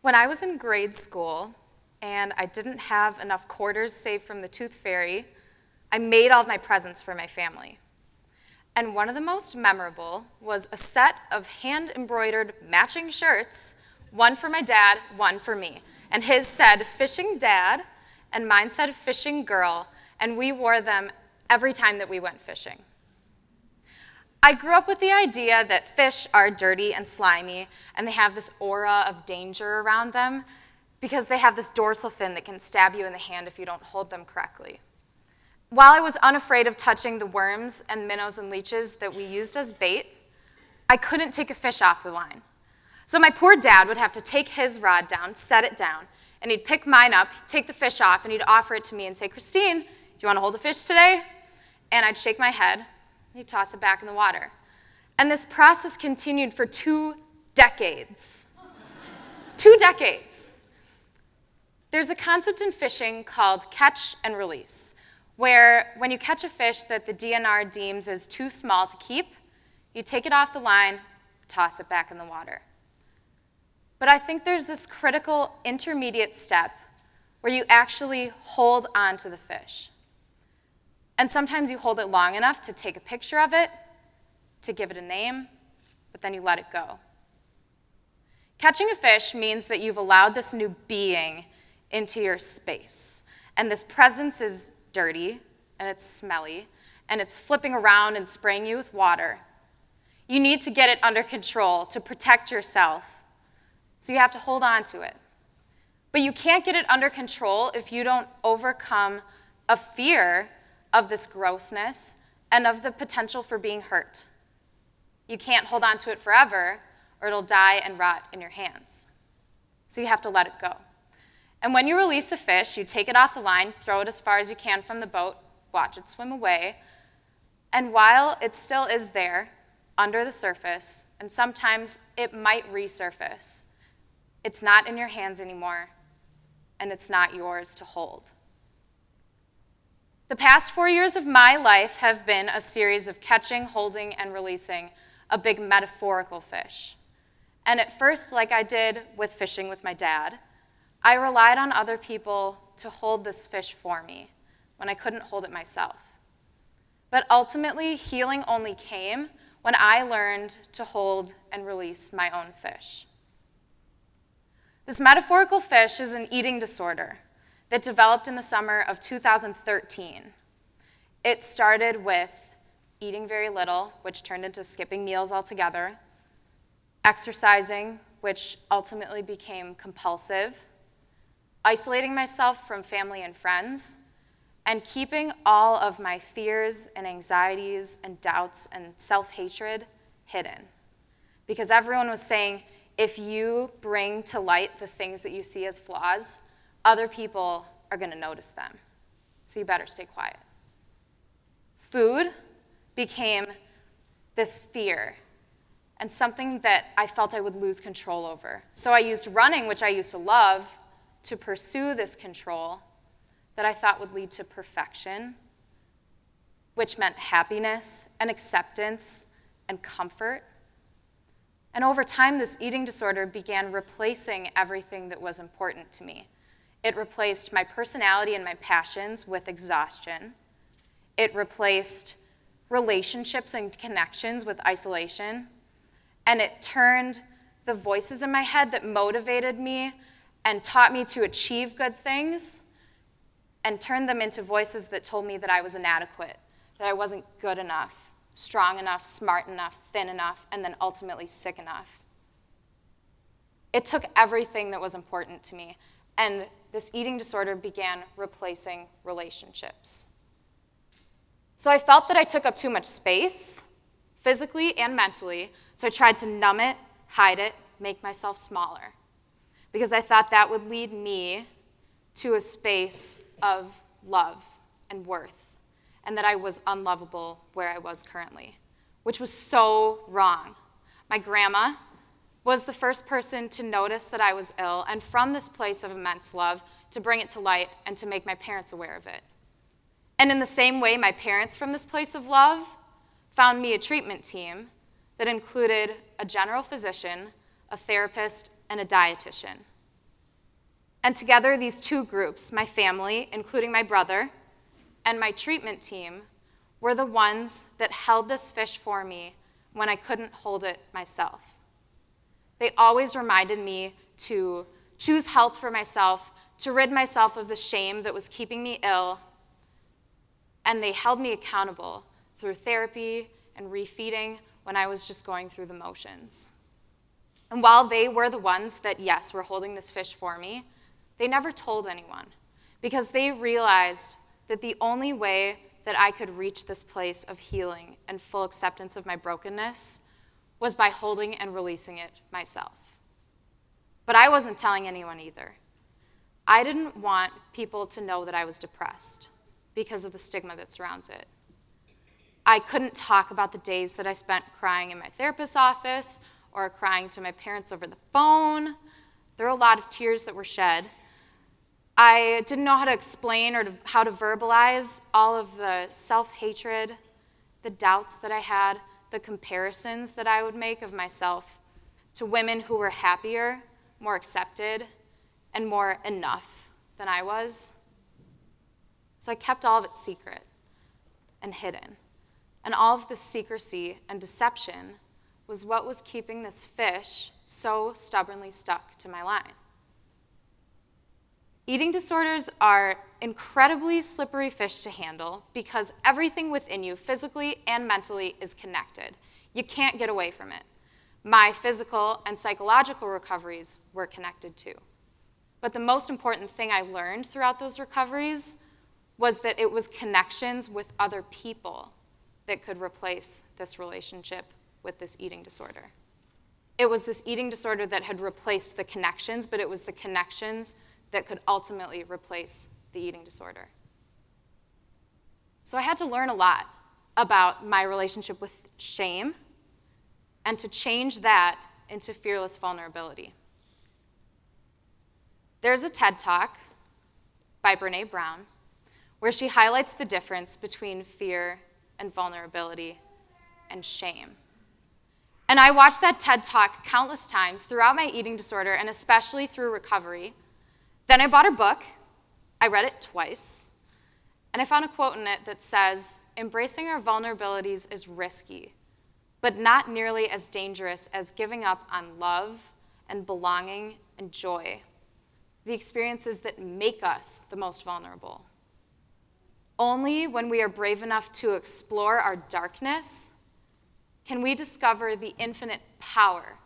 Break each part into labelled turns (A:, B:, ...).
A: When I was in grade school and I didn't have enough quarters saved from the Tooth Fairy, I made all of my presents for my family. And one of the most memorable was a set of hand-embroidered matching shirts, one for my dad, one for me. And his said Fishing Dad, and mine said Fishing Girl, and we wore them every time that we went fishing. I grew up with the idea that fish are dirty and slimy, and they have this aura of danger around them because they have this dorsal fin that can stab you in the hand if you don't hold them correctly. While I was unafraid of touching the worms and minnows and leeches that we used as bait, I couldn't take a fish off the line. So my poor dad would have to take his rod down, set it down, and he'd pick mine up, take the fish off, and he'd offer it to me and say, "Christine, do you want to hold a fish today?" And I'd shake my head, and he'd toss it back in the water. And this process continued for 2 decades. 2 decades. There's a concept in fishing called catch and release, where when you catch a fish that the DNR deems as too small to keep, you take it off the line, toss it back in the water. But I think there's this critical intermediate step where you actually hold on to the fish. And sometimes you hold it long enough to take a picture of it, to give it a name, but then you let it go. Catching a fish means that you've allowed this new being into your space, and this presence is dirty, and it's smelly, and it's flipping around and spraying you with water. You need to get it under control to protect yourself, so you have to hold on to it. But you can't get it under control if you don't overcome a fear of this grossness and of the potential for being hurt. You can't hold on to it forever, or it'll die and rot in your hands. So you have to let it go. And when you release a fish, you take it off the line, throw it as far as you can from the boat, watch it swim away, and while it still is there, under the surface, and sometimes it might resurface, it's not in your hands anymore, and it's not yours to hold. The past 4 years of my life have been a series of catching, holding, and releasing a big metaphorical fish. And at first, like I did with fishing with my dad, I relied on other people to hold this fish for me when I couldn't hold it myself. But ultimately, healing only came when I learned to hold and release my own fish. This metaphorical fish is an eating disorder that developed in the summer of 2013. It started with eating very little, which turned into skipping meals altogether, exercising, which ultimately became compulsive, isolating myself from family and friends, and keeping all of my fears and anxieties and doubts and self-hatred hidden. Because everyone was saying, if you bring to light the things that you see as flaws, other people are going to notice them. So you better stay quiet. Food became this fear and something that I felt I would lose control over. So I used running, which I used to love, to pursue this control that I thought would lead to perfection, which meant happiness and acceptance and comfort. And over time, this eating disorder began replacing everything that was important to me. It replaced my personality and my passions with exhaustion. It replaced relationships and connections with isolation. And it turned the voices in my head that motivated me and taught me to achieve good things and turned them into voices that told me that I was inadequate, that I wasn't good enough, strong enough, smart enough, thin enough, and then ultimately sick enough. It took everything that was important to me, and this eating disorder began replacing relationships. So I felt that I took up too much space, physically and mentally, so I tried to numb it, hide it, make myself smaller, because I thought that would lead me to a space of love and worth, and that I was unlovable where I was currently, which was so wrong. My grandma was the first person to notice that I was ill, and from this place of immense love, to bring it to light and to make my parents aware of it. And in the same way, my parents, from this place of love, found me a treatment team that included a general physician, a therapist, and a dietitian. And together, these two groups, my family, including my brother, and my treatment team, were the ones that held this fish for me when I couldn't hold it myself. They always reminded me to choose health for myself, to rid myself of the shame that was keeping me ill, and they held me accountable through therapy and refeeding when I was just going through the motions. And while they were the ones that, yes, were holding this fish for me, they never told anyone because they realized that the only way that I could reach this place of healing and full acceptance of my brokenness was by holding and releasing it myself. But I wasn't telling anyone either. I didn't want people to know that I was depressed because of the stigma that surrounds it. I couldn't talk about the days that I spent crying in my therapist's office or crying to my parents over the phone. There were a lot of tears that were shed. I didn't know how to explain or how to verbalize all of the self-hatred, the doubts that I had, the comparisons that I would make of myself to women who were happier, more accepted, and more enough than I was. So I kept all of it secret and hidden. And all of this secrecy and deception was what was keeping this fish so stubbornly stuck to my line. Eating disorders are incredibly slippery fish to handle because everything within you, physically and mentally, is connected. You can't get away from it. My physical and psychological recoveries were connected too. But the most important thing I learned throughout those recoveries was that it was connections with other people that could replace this relationship with this eating disorder. It was this eating disorder that had replaced the connections, but it was the connections that could ultimately replace the eating disorder. So I had to learn a lot about my relationship with shame and to change that into fearless vulnerability. There's a TED Talk by Brené Brown where she highlights the difference between fear and vulnerability and shame. And I watched that TED Talk countless times throughout my eating disorder and especially through recovery. Then I bought her book, I read it twice, and I found a quote in it that says, "Embracing our vulnerabilities is risky, but not nearly as dangerous as giving up on love and belonging and joy, the experiences that make us the most vulnerable. Only when we are brave enough to explore our darkness can we discover the infinite power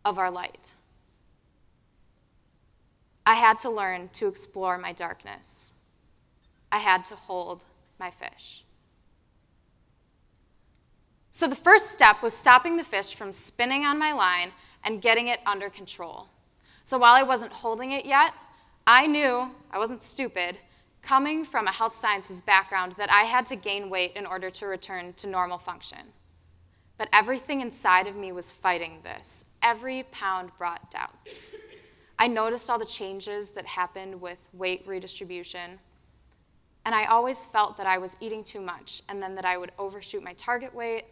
A: of our light." I had to learn to explore my darkness. I had to hold my fish. So the first step was stopping the fish from spinning on my line and getting it under control. So while I wasn't holding it yet, I knew, I wasn't stupid, coming from a health sciences background, that I had to gain weight in order to return to normal function. But everything inside of me was fighting this. Every pound brought doubts. I noticed all the changes that happened with weight redistribution, and I always felt that I was eating too much, and then that I would overshoot my target weight,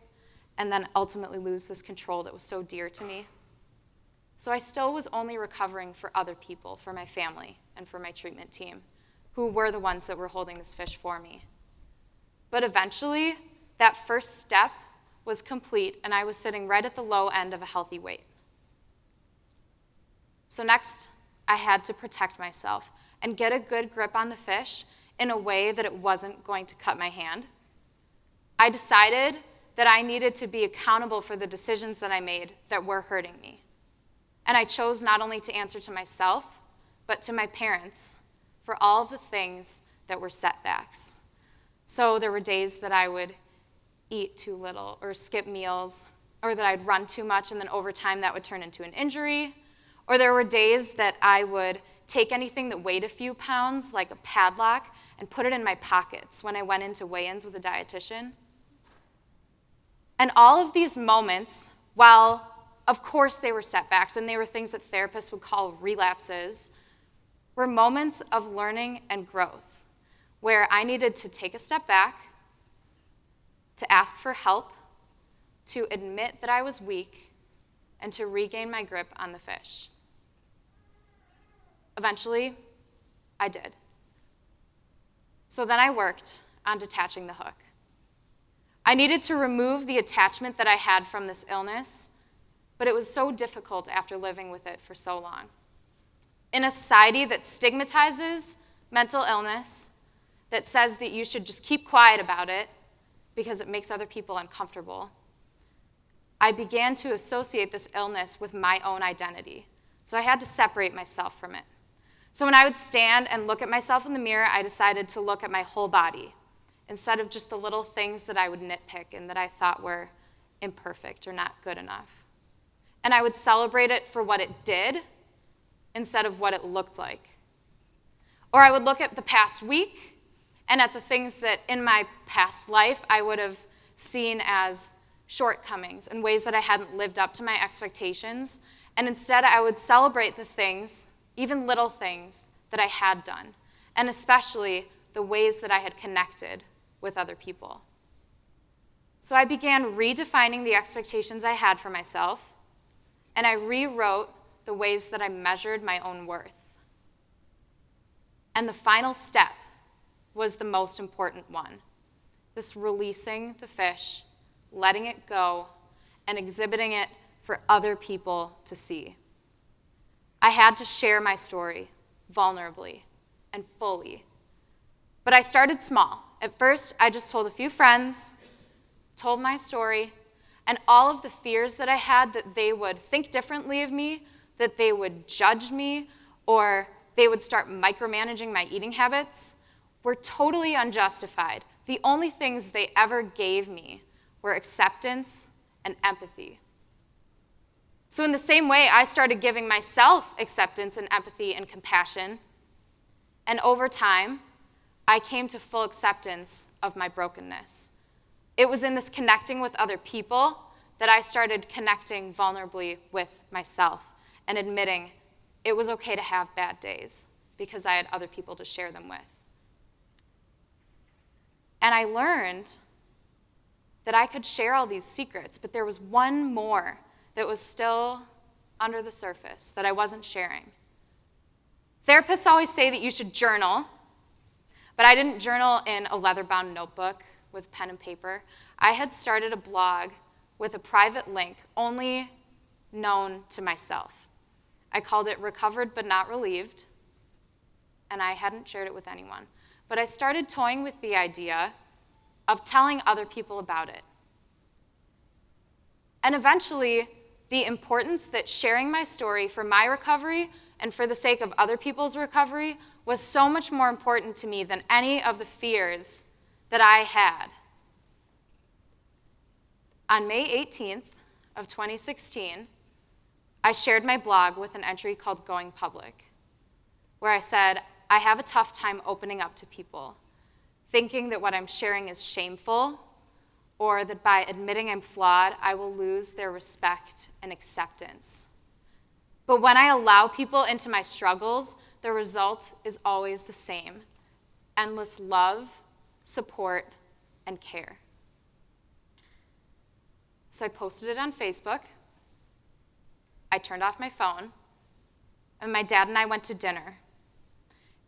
A: and then ultimately lose this control that was so dear to me. So I still was only recovering for other people, for my family, and for my treatment team, who were the ones that were holding this fish for me. But eventually, that first step was complete, and I was sitting right at the low end of a healthy weight. So next, I had to protect myself and get a good grip on the fish in a way that it wasn't going to cut my hand. I decided that I needed to be accountable for the decisions that I made that were hurting me. And I chose not only to answer to myself, but to my parents for all of the things that were setbacks. So there were days that I would eat too little or skip meals, or that I'd run too much and then over time that would turn into an injury. Or there were days that I would take anything that weighed a few pounds, like a padlock, and put it in my pockets when I went into weigh-ins with a dietitian. And all of these moments, while of course they were setbacks and they were things that therapists would call relapses, were moments of learning and growth, where I needed to take a step back, to ask for help, to admit that I was weak, and to regain my grip on the fish. Eventually, I did. So then I worked on detaching the hook. I needed to remove the attachment that I had from this illness, but it was so difficult after living with it for so long. In a society that stigmatizes mental illness, that says that you should just keep quiet about it because it makes other people uncomfortable, I began to associate this illness with my own identity. So I had to separate myself from it. So when I would stand and look at myself in the mirror, I decided to look at my whole body instead of just the little things that I would nitpick and that I thought were imperfect or not good enough. And I would celebrate it for what it did instead of what it looked like. Or I would look at the past week and at the things that in my past life I would have seen as shortcomings and ways that I hadn't lived up to my expectations. And instead I would celebrate the things, even little things, that I had done, and especially the ways that I had connected with other people. So I began redefining the expectations I had for myself, and I rewrote the ways that I measured my own worth. And the final step was the most important one, this releasing the fish, letting it go, and exhibiting it for other people to see. I had to share my story vulnerably and fully. But I started small. At first, I just told a few friends, told my story, and all of the fears that I had that they would think differently of me, that they would judge me, or they would start micromanaging my eating habits, were totally unjustified. The only things they ever gave me were acceptance and empathy. So in the same way, I started giving myself acceptance and empathy and compassion. And over time, I came to full acceptance of my brokenness. It was in this connecting with other people that I started connecting vulnerably with myself and admitting it was okay to have bad days because I had other people to share them with. And I learned that I could share all these secrets, but there was one more that was still under the surface that I wasn't sharing. Therapists always say that you should journal, but I didn't journal in a leather-bound notebook with pen and paper. I had started a blog with a private link only known to myself. I called it Recovered But Not Relieved, and I hadn't shared it with anyone. But I started toying with the idea of telling other people about it. And eventually, the importance that sharing my story for my recovery and for the sake of other people's recovery was so much more important to me than any of the fears that I had. On May 18th of 2016, I shared my blog with an entry called Going Public, where I said, I have a tough time opening up to people, thinking that what I'm sharing is shameful, or that by admitting I'm flawed, I will lose their respect and acceptance. But when I allow people into my struggles, the result is always the same: endless love, support, and care. So I posted it on Facebook. I turned off my phone, and my dad and I went to dinner.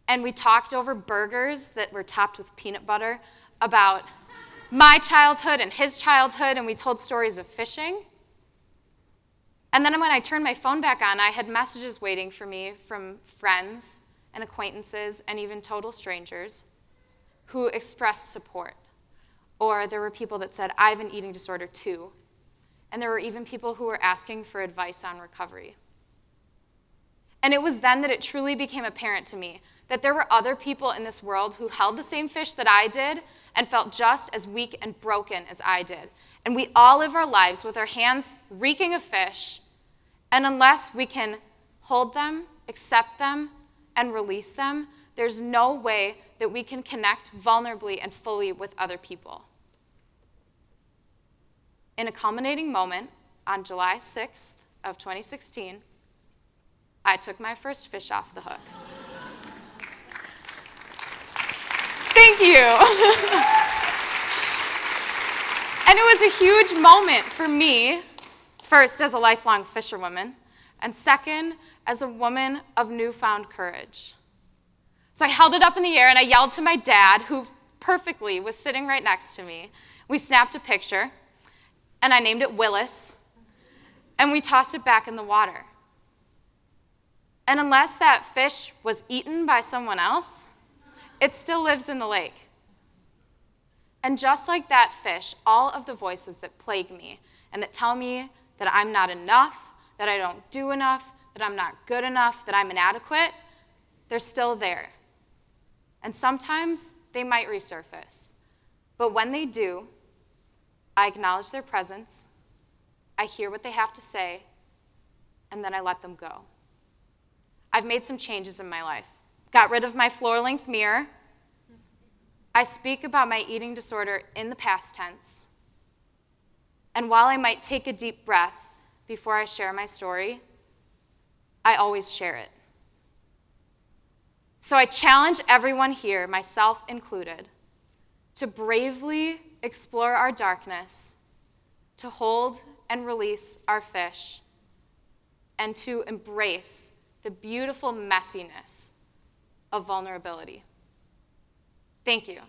A: And we talked over burgers that were topped with peanut butter about my childhood and his childhood, and we told stories of fishing. And then when I turned my phone back on, I had messages waiting for me from friends and acquaintances and even total strangers who expressed support. Or there were people that said, I have an eating disorder too. And there were even people who were asking for advice on recovery. And it was then that it truly became apparent to me that there were other people in this world who held the same fish that I did and felt just as weak and broken as I did. And we all live our lives with our hands reeking of fish, and unless we can hold them, accept them, and release them, there's no way that we can connect vulnerably and fully with other people. In a culminating moment, on July 6th of 2016, I took my first fish off the hook. Thank you. And it was a huge moment for me, first as a lifelong fisherwoman, and second as a woman of newfound courage. So I held it up in the air and I yelled to my dad, who perfectly was sitting right next to me. We snapped a picture, and I named it Willis, and we tossed it back in the water. And unless that fish was eaten by someone else, it still lives in the lake. And just like that fish, all of the voices that plague me and that tell me that I'm not enough, that I don't do enough, that I'm not good enough, that I'm inadequate, they're still there. And sometimes they might resurface. But when they do, I acknowledge their presence, I hear what they have to say, and then I let them go. I've made some changes in my life. Got rid of my floor-length mirror. I speak about my eating disorder in the past tense. And while I might take a deep breath before I share my story, I always share it. So I challenge everyone here, myself included, to bravely explore our darkness, to hold and release our fish, and to embrace the beautiful messiness of vulnerability. Thank you.